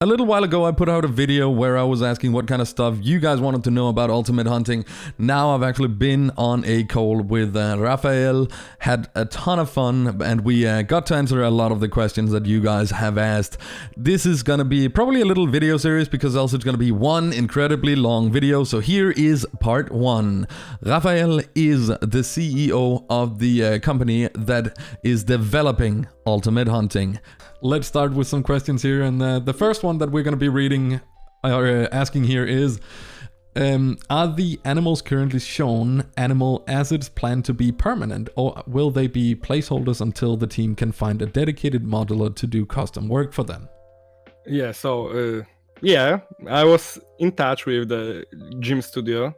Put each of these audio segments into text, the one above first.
A little while ago, I put out a video where I was asking what kind of stuff you guys wanted to know about Ultimate Hunting. Now I've actually been on a call with Rafał, had a ton of fun, and we got to answer a lot of the questions that you guys have asked. This is going to be probably a little video series because else it's going to be one incredibly long video. So here is part one. Rafał is the CEO of the company that is developing Ultimate Hunting. Let's start with some questions here, and the first one that we're going to be reading or asking here is, are the animals currently shown animal assets planned to be permanent, or will they be placeholders until the team can find a dedicated modeler to do custom work for them? Yeah, so I was in touch with the gym studio,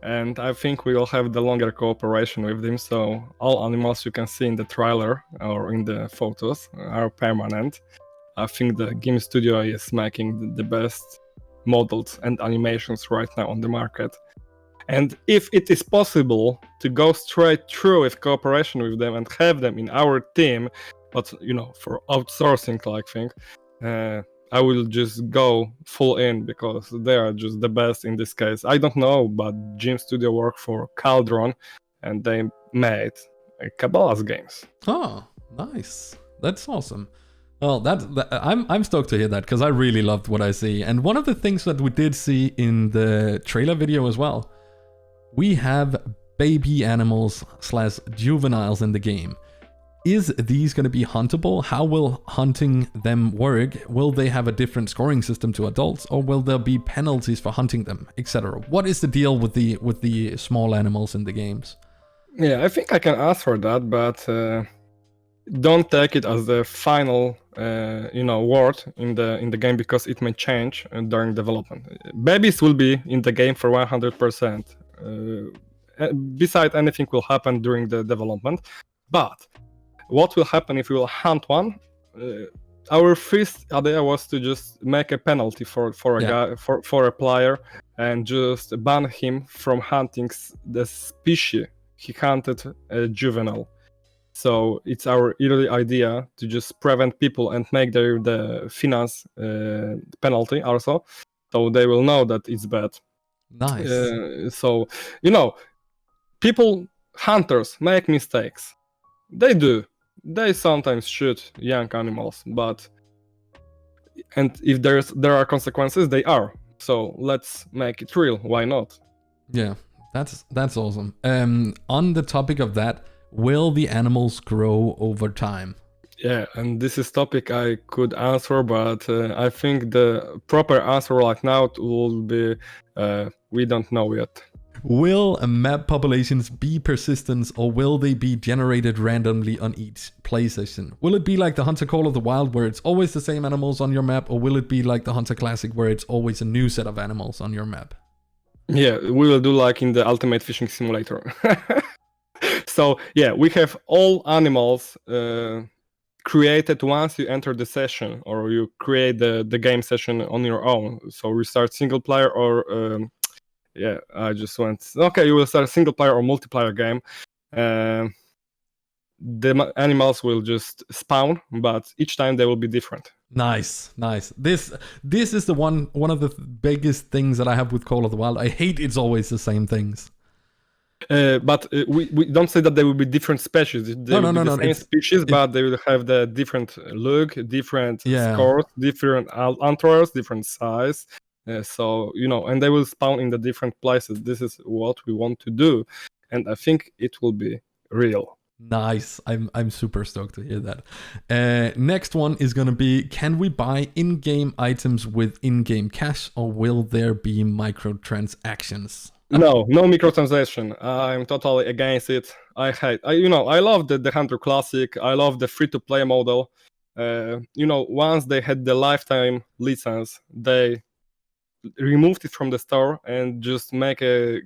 and I think we will have the longer cooperation with them. So all animals you can see in the trailer or in the photos are permanent. I think the game studio is making the best models and animations right now on the market. And if it is possible to go straight through with cooperation with them and have them in our team, but for outsourcing like thing, I will just go full in because they are just the best in this case. I don't know, but Gym Studio worked for Caldron and they made Kabbalah's games. Oh, nice. That's awesome. Well, I'm stoked to hear that because I really loved what I see. And one of the things that we did see in the trailer video as well, we have baby animals / juveniles in the game. Is these going to be huntable? How will hunting them work? Will they have a different scoring system to adults, or will there be penalties for hunting them, etc.? What is the deal with the small animals in the games? Yeah, I think I can answer that, but don't take it as the final word in the game because it may change during development. Babies will be in the game for 100%. Besides, anything will happen during the development, but what will happen if we will hunt one? Our first idea was to just make a penalty for a guy for a player and just ban him from hunting the species he hunted a juvenile. So it's our early idea to just prevent people and make the finance penalty also, so they will know that it's bad. Nice. So hunters make mistakes. They do. They sometimes shoot young animals, and if there are consequences, they are. So let's make it real. Why not? Yeah, that's awesome. On the topic of that, will the animals grow over time? Yeah, and this is topic I could answer, but I think the proper answer right now will be we don't know yet. Will map populations be persistent, or will they be generated randomly on each play session? Will it be like the Hunter Call of the Wild where it's always the same animals on your map, or will it be like the Hunter Classic where it's always a new set of animals on your map? Yeah, we will do like in the Ultimate Fishing Simulator. So yeah, we have all animals created once you enter the session or you create the game session on your own. So we start single player or I just went, okay, you will start a single player or multiplayer game. The animals will just spawn, but each time they will be different. Nice. This is the one of the biggest things that I have with Call of the Wild. I hate it's always the same things. But we don't say that they will be different species. They will be the same species, but they will have the different look, different scores, different antlers, different size. So and they will spawn in the different places. This is what we want to do, and I think it will be real. Nice. I'm super stoked to hear that. Next one is gonna be: can we buy in-game items with in-game cash, or will there be microtransactions? No microtransaction. I'm totally against it. I love the Hunter Classic. I love the free-to-play model. Once they had the lifetime license, they removed it from the store and just make a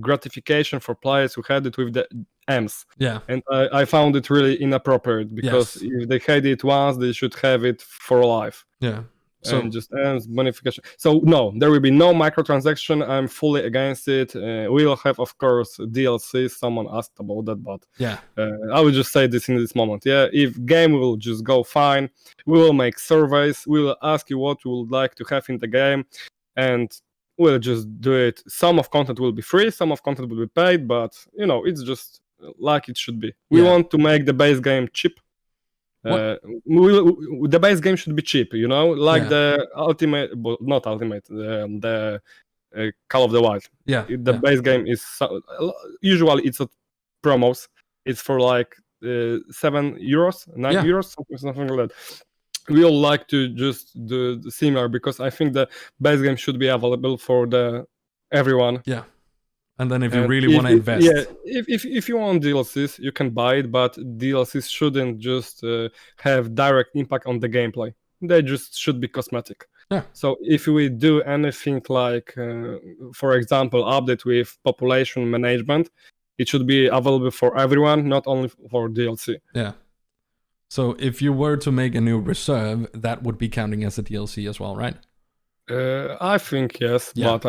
gratification for players who had it with the M's. Yeah. And I found it really inappropriate because if they had it once, they should have it for life. Yeah. So and just ends bonification. So no, there will be no microtransaction. I'm fully against it. We will have, of course, DLC. Someone asked about that, but yeah, I will just say this in this moment. Yeah, if game will just go fine, we will make surveys. We will ask you what you would like to have in the game, and we'll just do it. Some of content will be free, some of content will be paid, but it's just like it should be. We want to make the base game cheap. The base game should be cheap, like the ultimate, but not ultimate, the Call of the Wild. The base game is usually it's at promos. It's for like €7, €9, something like that. We all like to just do the similar because I think the base game should be available for everyone. Yeah. And then if you really want to invest, if you want DLCs, you can buy it, but DLCs shouldn't just have direct impact on the gameplay. They just should be cosmetic. Yeah. So if we do anything like, for example, update with population management, it should be available for everyone, not only for DLC. Yeah. So if you were to make a new reserve, that would be counting as a DLC as well, right? I think yes, but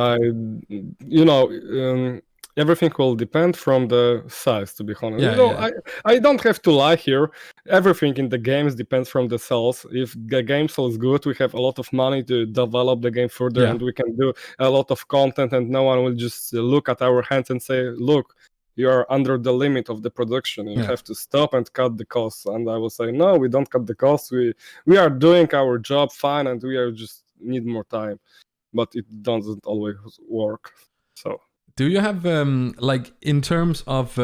everything will depend from the size, to be honest. I don't have to lie here. Everything in the games depends from the sales. If the game sells good, we have a lot of money to develop the game further, and we can do a lot of content, and no one will just look at our hands and say, look, you are under the limit of the production. You have to stop and cut the costs. And I will say, no, we don't cut the costs. We are doing our job fine, and we are just need more time, but it doesn't always work. So do you have like in terms of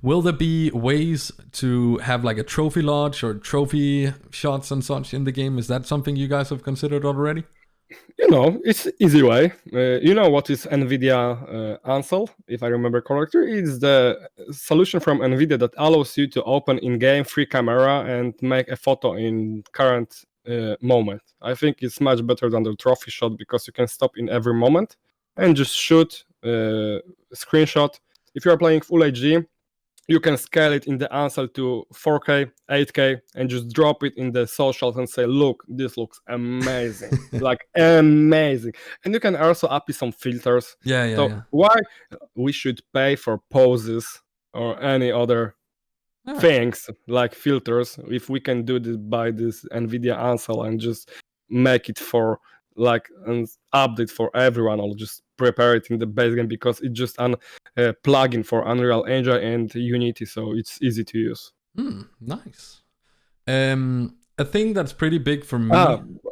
will there be ways to have like a trophy lodge or trophy shots and such in the game? Is that something you guys have considered already? It's easy way. What is NVIDIA Ansel, if I remember correctly? It's the solution from NVIDIA that allows you to open in-game free camera and make a photo in current moment. I think it's much better than the trophy shot because you can stop in every moment and just shoot screenshot. If you are playing full HD, you can scale it in the Ansel to 4K, 8K, and just drop it in the socials and say, look, this looks amazing. Like amazing. And you can also apply some filters. Why we should pay for poses or any other things like filters if we can do this by this NVIDIA Ansel and just make it for like an update for everyone, or just prepare it in the base game because it's just a plugin for Unreal Engine and Unity, so it's easy to use. Nice. A thing that's pretty big for me.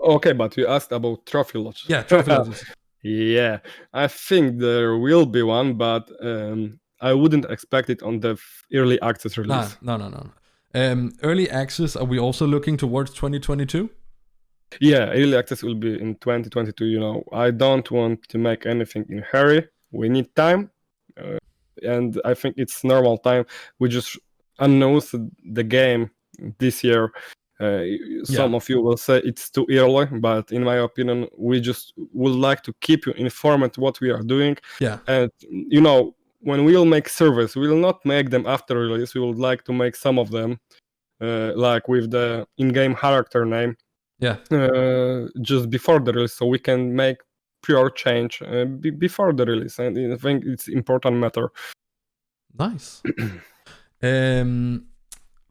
Okay, but you asked about trophy lodges. Yeah, trophy lodges. Yeah, I think there will be one, but I wouldn't expect it on the early access release. No. Early access, are we also looking towards 2022? Yeah, early access will be in 2022. I don't want to make anything in hurry. We need time, and I think it's normal time. We just announced the game this year. Some of you will say it's too early, but in my opinion, we just would like to keep you informed what we are doing. And when we will make surveys, we will not make them after release. We would like to make some of them like with the in-game character name just before the release, so we can make pure change before the release, and I think it's important matter. Nice.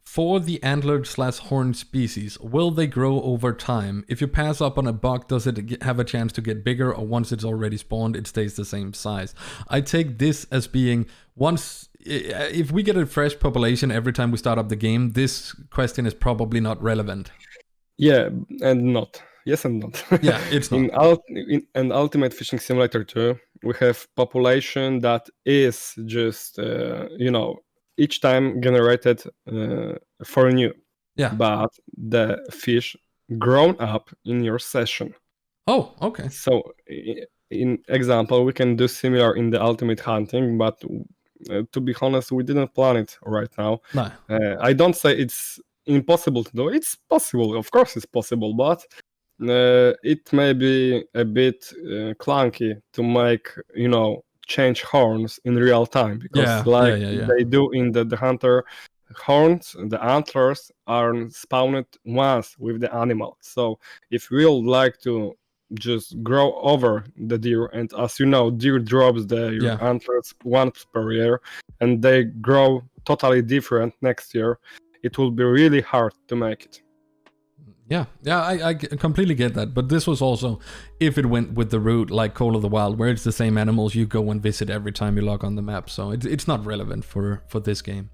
For the antlered/horned species, will they grow over time? If you pass up on a buck, does it have a chance to get bigger, or once it's already spawned, it stays the same size? I take this as being if we get a fresh population every time we start up the game, this question is probably not relevant. Yeah, and not. Yes and not. Yeah, it's not. In Ultimate Fishing Simulator 2, we have population that is just, each time generated for new. Yeah. But the fish grown up in your session. Oh, okay. So, in example, we can do similar in the Ultimate Hunting, but to be honest, we didn't plan it right now. No. I don't say it's impossible to do. It's possible, of course it's possible, but it may be a bit clunky to make change horns in real time, because they do in the hunter horns, the antlers are spawned once with the animal. So if we would like to just grow over the deer, and as you know, deer drops their antlers once per year, and they grow totally different next year, it will be really hard to make it. Yeah, I completely get that. But this was also if it went with the route like Call of the Wild, where it's the same animals you go and visit every time you log on the map. So it's not relevant for this game.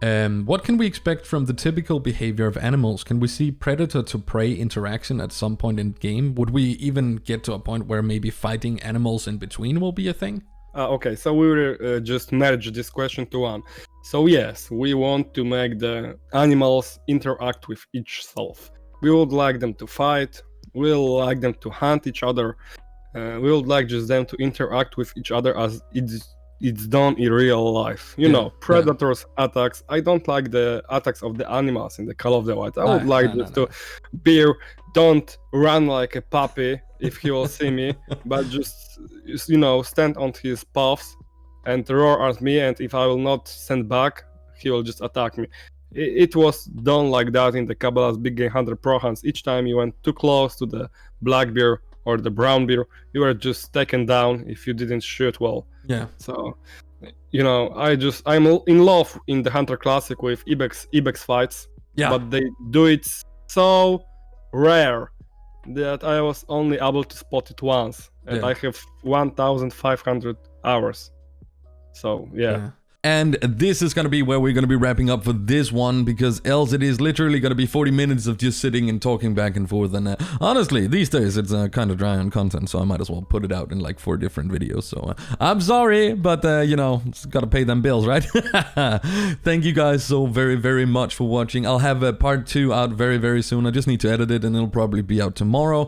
What can we expect from the typical behavior of animals? Can we see predator to prey interaction at some point in game? Would we even get to a point where maybe fighting animals in between will be a thing? Okay, so we will just merge this question to one. So yes, we want to make the animals interact with each self. We would like them to fight, we would like them to hunt each other, we would like just them to interact with each other as it's done in real life. You know, predators attacks. I don't like the attacks of the animals in the Call of the Wild. I would like to Bear, don't run like a puppy if he will see me, but just, you know, stand on his paws and roar at me, and if I will not stand back, he will just attack me. It was done like that in the Kabbalah's Big Game Hunter Pro Hunts. Each time you went too close to the black bear or the brown bear, you were just taken down if you didn't shoot well. Yeah. So, you know, I'm in love in the Hunter Classic with Ibex fights. Yeah. But they do it so rare that I was only able to spot it once, and I have 1,500 hours. So yeah. And this is going to be where we're going to be wrapping up for this one, because else it is literally going to be 40 minutes of just sitting and talking back and forth. And honestly, these days it's kind of dry on content, so I might as well put it out in like 4 different videos. So I'm sorry, but you know, got to pay them bills, right? Thank you guys so very, very much for watching. I'll have part 2 out very, very soon. I just need to edit it, and it'll probably be out tomorrow.